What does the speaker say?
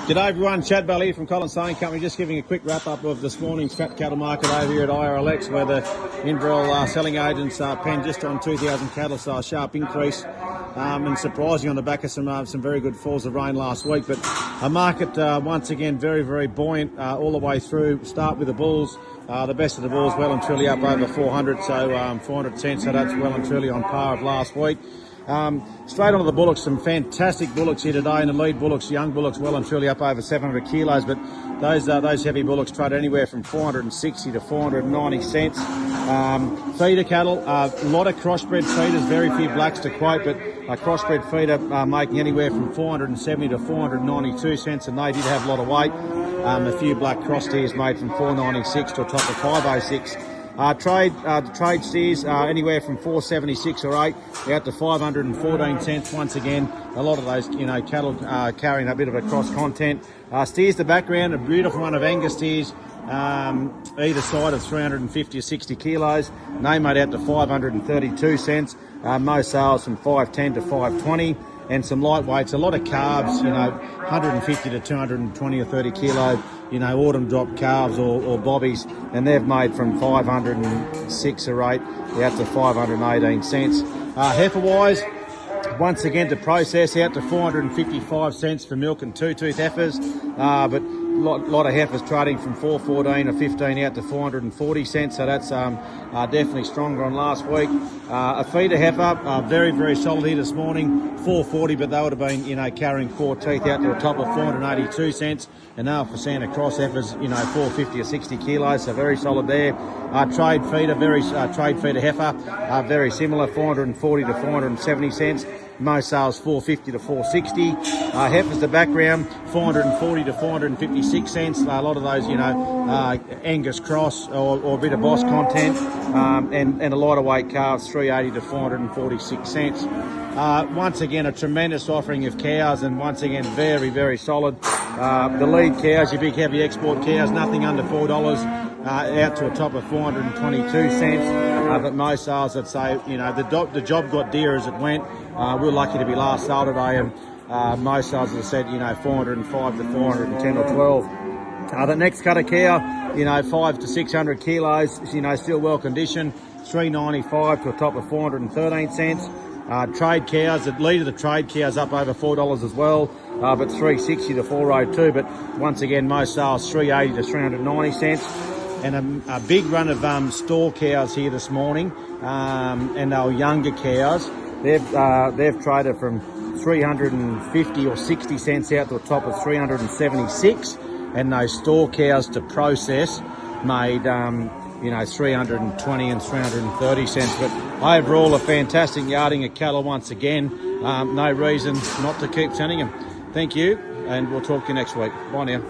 G'day everyone, Chad Bell here from Collins Sewing Company, just giving a quick wrap up of this morning's fat cattle market over here at IRLX, where the Inverell selling agents penned just on 2,000 cattle, so a sharp increase and surprising on the back of some very good falls of rain last week. But a market once again very buoyant all the way through. Start with the bulls, the best of the bulls well and truly up over 400, so 400 cents, so that's well and truly on par of last week. Straight onto the bullocks, some fantastic bullocks here today, and the lead bullocks, young bullocks, well and truly up over 700 kilos, but those heavy bullocks trade anywhere from 460 to 490 cents. Feeder cattle, a lot of crossbred feeders, very few blacks to quote, but a crossbred feeder making anywhere from 470 to 492 cents, and they did have a lot of weight. A few black cross steers made from 496 to a top of 506. Trade steers anywhere from 476 or 8 out to 514 cents. Once again, a lot of those cattle carrying a bit of a cross content. Steers the background, a beautiful one of Angus steers, either side of 350 or 60 kilos. They made out to 532 cents. Most sales from 510 to 520. And some lightweights, a lot of calves, 150 to 220 or 30 kilo, autumn drop calves or bobbies, and they've made from 506 or 8 out to 518 cents. Heifer wise, once again to process, out to 455 cents for milk and two-tooth heifers, but lot of heifers trading from 414 or 15 out to 440 cents, so that's definitely stronger on last week. A feeder heifer, very solid here this morning, 440, but they would have been trailing 4 teeth out to a top of 482 cents, and now for Santa Cross heifers, 450 or 60 kilos, so very solid there. Trade feeder heifer, very similar, 440 to 470 cents. Most sales 450 to 460. Heifers the background, 440 to 456 cents. A lot of those, Angus cross or a bit of Boss content, and a lighter weight calves, 380 to 446 cents. Once again, a tremendous offering of cows, and once again, very solid. The lead cows, your big heavy export cows, nothing under $4. Out to a top of 422 cents, but most sales, I'd say, the job got dear as it went. We were lucky to be last sale today, and most sales, as I said, 405 to 410 or 12. The next cut of cow, 5 to 600 kilos, still well conditioned, 395 to a top of 413 cents. Trade cows, the lead of the trade cows up over $4 as well, but 360 to 402. But once again, most sales 380 to 390 cents. And a big run of store cows here this morning, and our younger cows, they've traded from 350 or 60 cents out to a top of 376, and those store cows to process made 320 and 330 cents. But overall, a fantastic yarding of cattle once again. No reason not to keep sending them. Thank you, and we'll talk to you next week. Bye now.